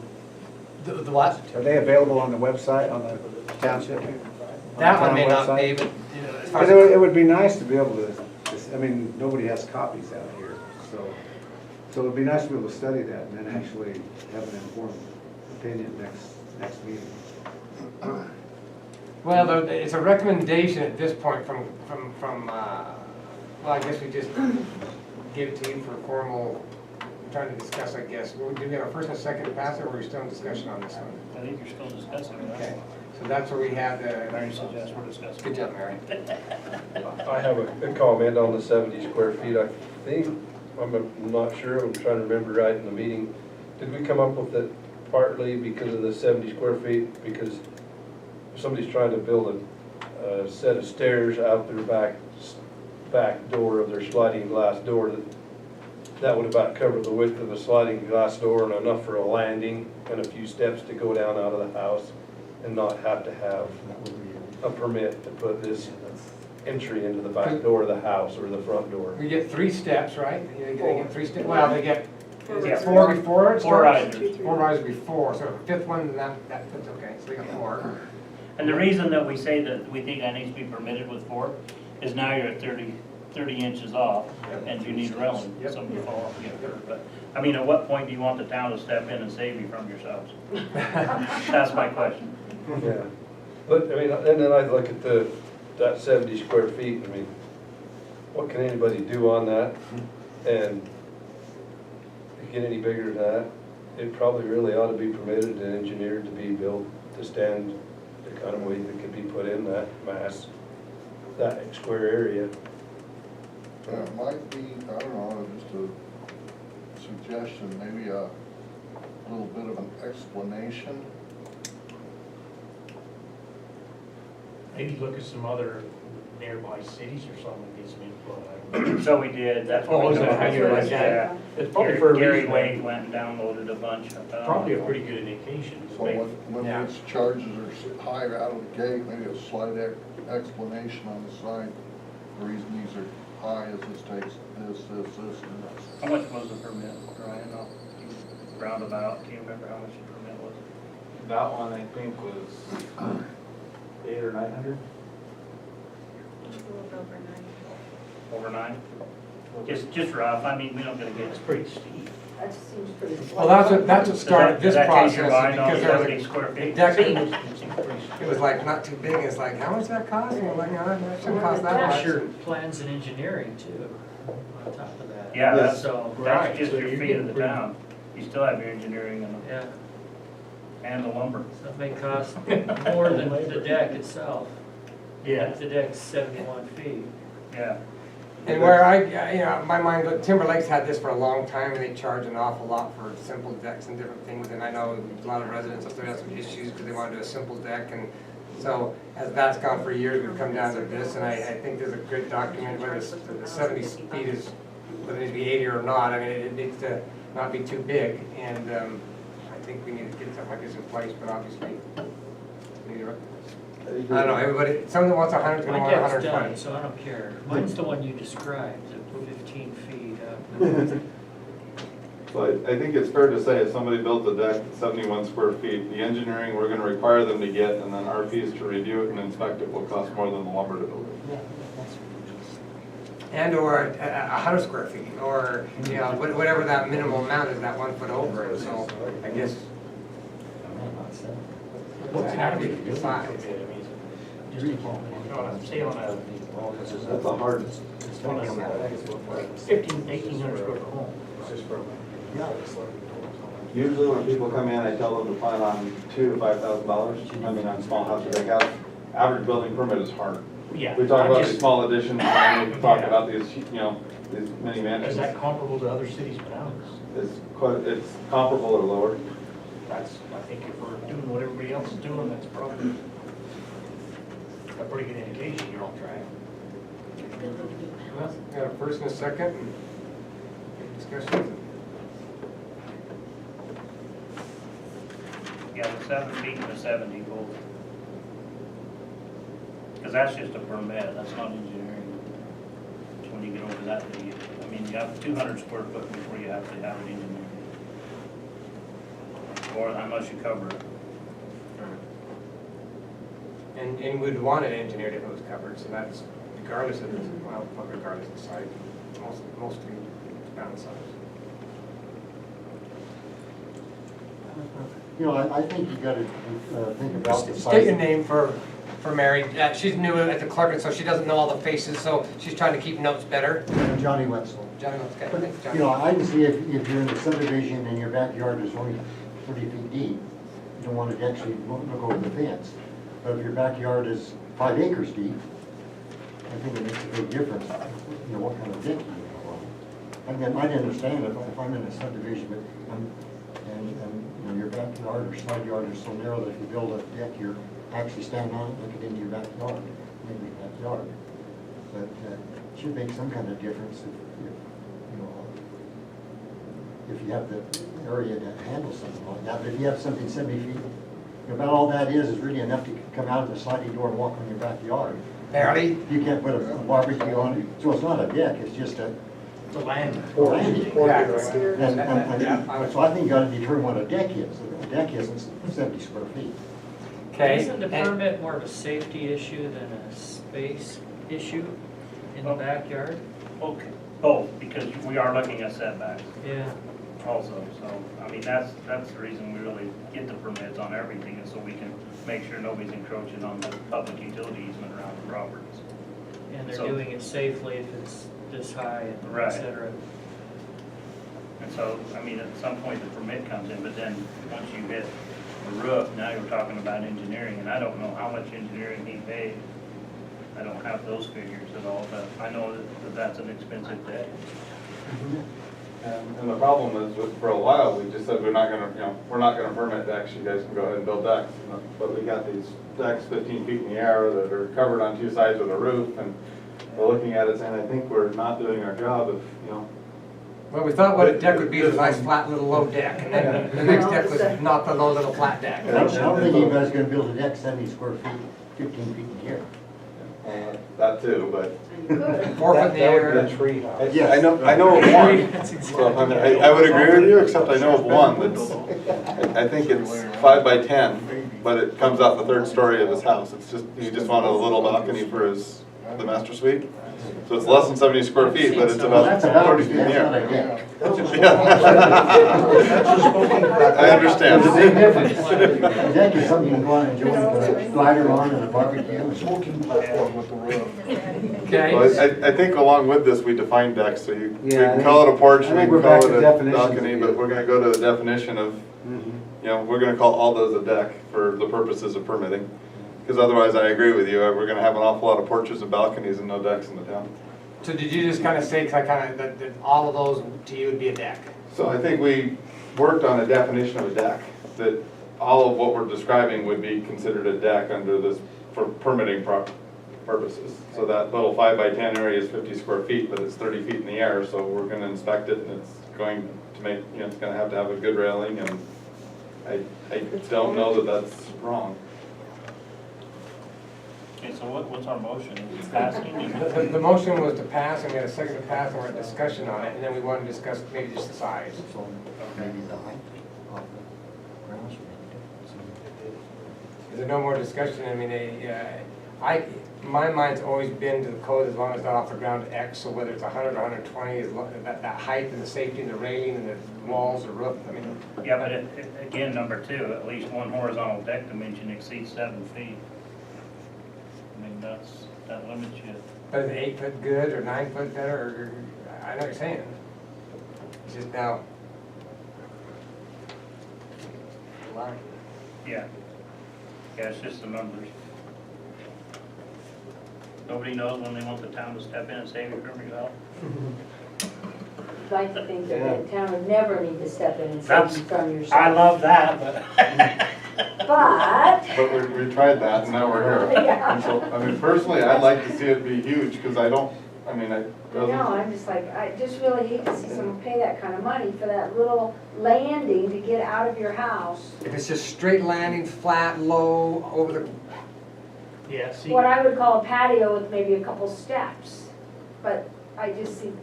the what? Are they available on the website, on the township? on the That one town may not website? be, but, as far Because as. it would be nice to be able to, I mean, nobody has copies out here, so it'd be nice to be able to study that and then actually have an informed opinion next meeting. Well, it's a recommendation at this point from, well, I guess we just give it to you for formal, trying to discuss, I guess. Well, do we have a first and second to pass it, or are we still in discussion on this one? I think you're still discussing it. Okay, so that's where we have Mary the, suggests we're discussing. good job, Mary. I have a comment on the 70 square feet. I think, I'm not sure, I'm trying to remember right in the meeting. Did we come up with it partly because of the 70 square feet? Because if somebody's trying to build a set of stairs out their back door of their sliding glass door, that would about cover the width of a sliding glass door and enough for a landing and a few steps to go down out of the house and not have to have a permit to put this entry into the back door of the house or the front door. We get 3 steps, right? They get 3 steps, well, they get, is Yeah. it 4 before it Four starts? risers. 4 risers before, so the 5th one, that's okay, so they got 4. And the reason that we say that we think that needs to be permitted with 4 is now you're at 30 inches off and you need railing, Yep. something to fall off. But, I mean, at what point do you want the town to step in and save you from yourselves? That's my question. Yeah, but, I mean, and then I look at that 70 square feet, I mean, what can anybody do on that? And if you get any bigger than that, it probably really ought to be permitted and engineered to be built to stand the kind of weight that could be put in that mass, that square area. it might be, I don't know, just a suggestion, maybe a little bit of an explanation. Maybe look at some other nearby cities or something, and get some input. I don't know. So we did, that's what Oh, we is that how you like that? It's probably for a Gary reason. Wade went and downloaded a bunch. Probably a pretty good indication. So when Yeah. these charges are higher out of the gate, maybe a slight explanation on the side. The reason these are high is this takes this, and this. How much was the permit, Ryan? Roundabout, do you remember how much the permit was? That one, I think, was 800 or 900. Over 9? Just rough, I mean, we don't gotta get. It's pretty steep. That seems pretty. Well, that's what started this Does that process, change your mind on because there was 70 square a feet? deck, It seems pretty steep. it was like not too big, it's like, how much that cost? And we're like, no, that shouldn't cost that Yeah, much. sure. Plans and engineering too, on top of that. Yeah, that's So, that's right, just so your you're feet of the getting town. You still have your engineering Yeah, and the lumber. that may cost more than the deck itself. Yeah. If the deck's 71 feet. Yeah. And where my mind, Timber Lake's had this for a long time, and they charge an awful lot for simple decks and different things, and I know a lot of residents up there have some issues because they want to do a simple deck, and so, as that's gone for years, we've come down to this, and I think there's a good document, whether the 70 feet is, whether it needs to be 80 or not, I mean, it needs to not be too big, and I think we need to get something like this in place, but obviously, we need to- I don't know, everybody, someone that wants 100 is gonna My want deck's 120. done, so I don't care. Mine's the one you described, the 15 feet up. So I think it's fair to say if somebody builds a deck that's 71 square feet, the engineering we're gonna require them to get, and then our fees to review it and inspect it will cost more than the lumber to build it. And or 100 square feet, or, you know, whatever that minimal amount is, that 1 foot over it, so I guess. What's the average size? Just say on a, That's a hard. on a 1,800 square foot home. Usually when people come in, I tell them to plan on $2,000 to $5,000, I mean, on small houses they have. Average building permit is hard. Yeah. We talk I'm about just- these small additions, and we talk Yeah. about these, you know, these mini mansions. Is that comparable to other cities' towns? It's comparable or lower. That's, I think if we're doing what everybody else is doing, that's probably a pretty good indication you're on track. Well, got a first and a second. Any discussion? Yeah, the 7 feet and the 70 both. Because that's just a permit, that's not engineering. When you get over that, I mean, you have 200 square foot before you have to have it engineered. Or unless you cover it. And we'd want it engineered if it was covered, so that's regardless of, well, not regardless of the size, mostly downside. You know, I think you gotta think about the size. State your name for Mary. She's new at the clerk, and so she doesn't know all the faces, so she's trying to keep notes better. Johnny Wetzel. Johnny, okay, But, thanks, Johnny. you know, I can see if you're in a subdivision and your backyard is only 30 feet deep, you don't want to actually look over the fence. But if your backyard is 5 acres deep, I think it makes a big difference, you know, what kind of deck you have on. I mean, I'd understand if I'm in a subdivision, but, and, you know, your backyard or side yard is so narrow that if you build a deck, you're actually standing on it, looking into your backyard, maybe your backyard. But it should make some kind of difference if you know, if you have the area to handle something like that. But if you have something 70 feet, about all that is really enough to come out of the sliding door and walk on your backyard. Barely? You can't put a barbecue on it, so it's not a deck, it's just a The land. landing. Yeah. And so I think you gotta determine what a deck is. A deck isn't 70 square feet. Okay. Isn't the and- permit more of a safety issue than a space issue in the backyard? Okay, both, because we are looking at setbacks Yeah. also, so, I mean, that's the reason we really get the permits on everything, is so we can make sure nobody's encroaching on the public utility easement around the properties. And they're So- doing it safely if it's this high and Right. et cetera. And so, I mean, at some point the permit comes in, but then once you hit the roof, now you're talking about engineering, and I don't know how much engineering he paid. I don't have those figures at all, but I know that that's an expensive day. And the problem is, for a while, we just said we're not gonna, you know, we're not gonna permit decks, you guys can go ahead and build decks. But we got these decks 15 feet in the air that are covered on 2 sides with a roof, and we're looking at it saying, I think we're not doing our job if, you know. Well, we thought what a deck would be is a nice flat little low deck, and then the next deck was not the low little flat deck. I don't think you guys are gonna build a deck 70 square feet, 15 feet in the air. That too, but. 4 foot in the air. tree house. Yeah, I know of one. So, I mean, I would agree with you, except I know of one that's, I think it's 5 by 10, but it comes out the 3rd story of his house. It's just, he just wanted a little balcony for the master suite. So it's less than 70 square feet, but it's Well, about that's about, 30 feet in that's the not a air. deck. I understand. There's a big difference. A deck is something you can go on and enjoy, put a glider on and a barbecue. Smoking platform with the roof. Okay. Well, I think along with this, we define decks, so we Yeah, can call it a porch, I we think can we're back call to it a definitions balcony, but again. we're gonna go to the definition of, we're gonna call all those a deck for the purposes of permitting. Because otherwise, I agree with you, we're gonna have an awful lot of porches and balconies and no decks in the town. So did you just kind of say, that all of those to you would be a deck? So I think we worked on a definition of a deck, that all of what we're describing would be considered a deck under this, for permitting purposes. So that little 5 by 10 area is 50 square feet, but it's 30 feet in the air, so we're gonna inspect it, and it's going to make, it's gonna have to have a good railing, and I don't know that that's wrong. Okay, so what's our motion? Is it passing? The motion was to pass, and we had a second to pass, and we're at discussion on it, and then we wanted to discuss maybe just the size. So maybe the height of the grounds. Is there no more discussion? I mean, my mind's always been to the code as long as it's not off the ground X, so whether it's 100 or 120, that height and the safety and the railing and the walls or roof, I mean. Yeah, but again, number 2, at least one horizontal deck dimension exceeds 7 feet. I mean, that limits you. But is 8 foot good or 9 foot better, or, I know what you're saying. It's just now. Yeah. Yeah, it's just the numbers. Nobody knows when they want the town to step in and save you from yourself. I'd like to think that the town would never need to step in and That's- save you from yourself. I love that, but. But, But we tried that, and now we're here. Yeah. And so, I mean, personally, I'd like to see it be huge, because I know, I'm just like, I just really hate to see someone pay that kind of money for that little landing to get out of your house. If it's just straight landing, flat, low, over the, Yeah, see, What I would call a patio with maybe a couple steps, but I just see,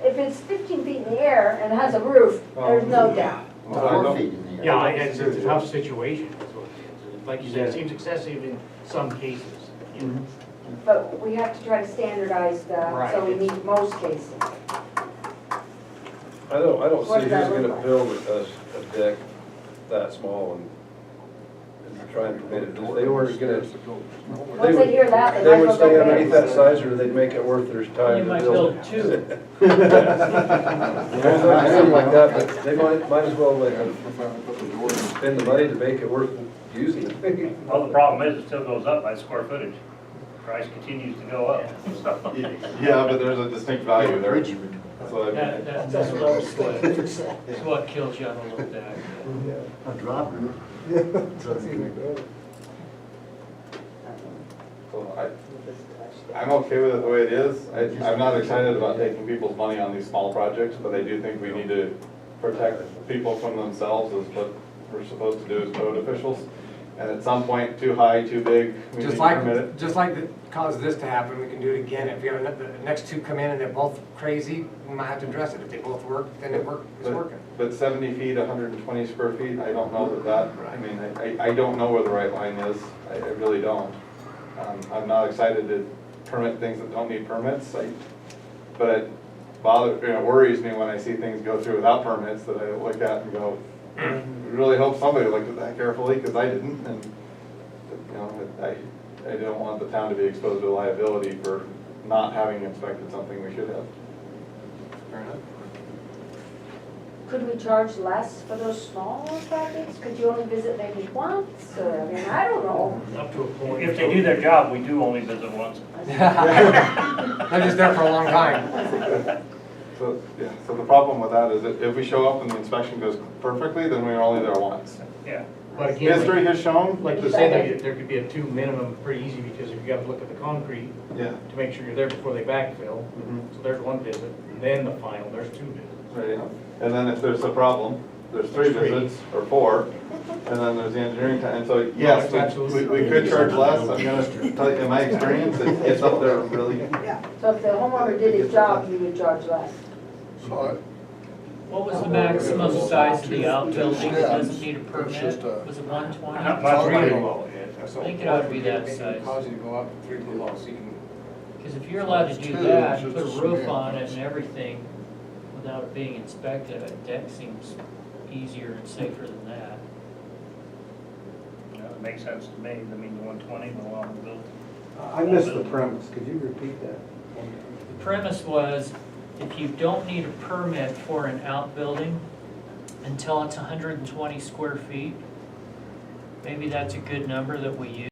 if it's 15 feet in the air and has a roof, there's no doubt. well, I 4 don't- feet in the air. yeah, it's a tough situation, is what it is. Like you said, it seems excessive in some cases. you know. But we have to try to standardize so we meet most cases. I don't What see does who's that look gonna like? build a deck that small and try and permit it. If they were gonna, Once they hear that, they they might would as stay well go underneath that big. size, or they'd make it worth their time You to might build. build 2. Something like that, but they might as well Put the door in. spend the money to make it worth using it. Well, the problem is, it still goes up by square footage. Price continues to go up, so. Yeah, but there's a distinct value there. Bridge between. So I mean, That's what I was saying. It's what kills you on a little deck. A drop roof. so I'm okay with it the way it is. I'm not excited about taking people's money on these small projects, but I do think we need to protect people from themselves, is what we're supposed to do as code officials. And at some point, too high, too big, we need to permit it. just like that caused this to happen, we can do it again. If you have the next 2 come in and they're both crazy, we might have to address it. If they both work, then it's working. But 70 feet, 120 square feet, I don't know I mean, I don't know where the right line is. I really don't. I'm not excited to permit things that don't need permits, but it worries me when I see things go through without permits that I look at and go, I really hope somebody looked at that carefully, because I didn't, and, I don't want the town to be exposed to liability for not having inspected something we should have. Fair enough. Could we charge less for those smaller projects? Could you only visit maybe once, or, I mean, I don't know. Up to a point. If they do their job, we do only visit once. I'm just there for a long time. So, yeah, so the problem with that is that if we show up and the inspection goes perfectly, then we were only there once. Yeah. But again, History has shown. like you say, there could be a 2 minimum pretty easy, because if you gotta look at the concrete Yeah. to make sure you're there before they backfill, so there's 1 visit, and then the final, there's 2 visits. Right, and then if there's a problem, there's 3 visits or 4, and then there's the engineering time. And so, yes, we could charge less. I'm gonna tell you, in my experience, it's up there really. So if the homeowner did his job, you would charge less. So What was the maximum size of the outbuilding that doesn't need a It's permit? just Was it 120? Not 3 below. I think it ought to be that size. Cause you to go up 3 below, so you can. Because if you're allowed to do Two, that, it's put a just roof cement. on it and everything without it being inspected, a deck seems easier and safer than that. You know, it makes sense to me. I mean, the 120 will allow them to build. I missed the premise, could you repeat that? The premise was, if you don't need a permit for an outbuilding until it's 120 square feet, maybe that's a good number that we use.